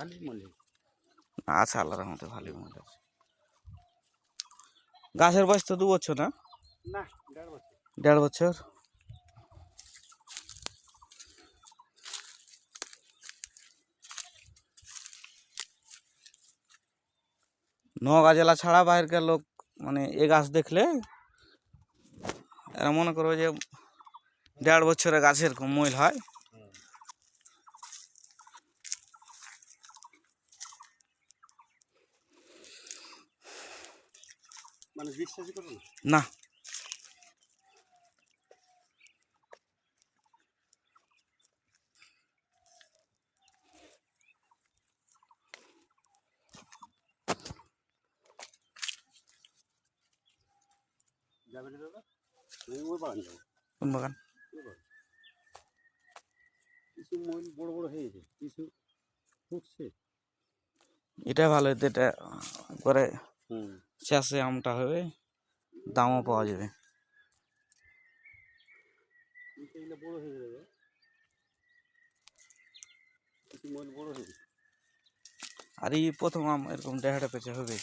ভালোই মনে আচ্ছা, আল্লাহর রহমতে ভালোই মনে আছে। গাছের বয়স তো 2 বছর না? না 1.5 বছর। 1.5 বছর। নওগাঁ জেলা ছাড়া বাইরের লোক মানে এ গাছ দেখলে এরা মনে করবে যে 1.5 বছরের গাছ এরকম মইল হয়। মানে বিশ্বাসই করো না। না, যাবে কি দাদা? ওই বাগান যাবো। কোন বাগান? কিছু মইল বড় বড় হয়েছে, কিছু ফুটছে। এটা ভালো, এটা করে হুম, চাষে আমটা হবে, দামও পাওয়া যাবে। এগুলো বড় হয়ে যাবে, কিছু মইল বড় হয়ে গেছে। আর এই প্রথম আম এরকম দেখাটা পেঁচে হবে।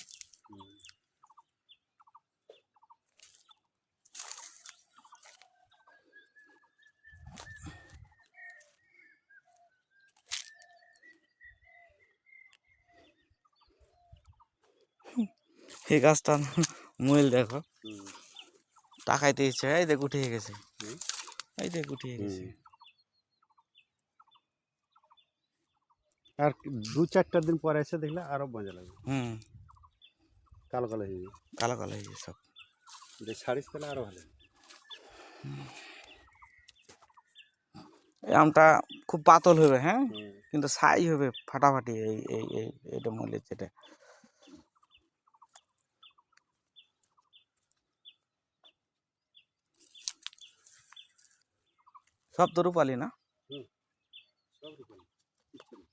এই গাছটা মইল দেখো, তাকাইতে ইচ্ছে, এই দেখ উঠে গেছে, এই দেখ উঠে গেছে। আর 2-4টা দিন পরে এসে দেখলে আরো মজা লাগবে। কালো কালো হয়ে যাবে, কালো কালো হয়ে গেছে সব। যে ছাড়িস তাহলে আরো ভালো। এই আমটা খুব পাতল হবে, হ্যাঁ, কিন্তু ছাই হবে ফাটাফাটি। এই এই এই এটা মইলের যেটা সব তো রূপালি না? সব রকম কিচ্ছু না।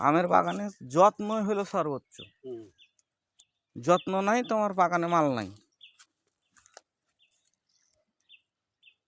আমের বাগানে যত্নই হলো সর্বোচ্চ। যত্ন নাই তোমার বাগানে মাল নাই।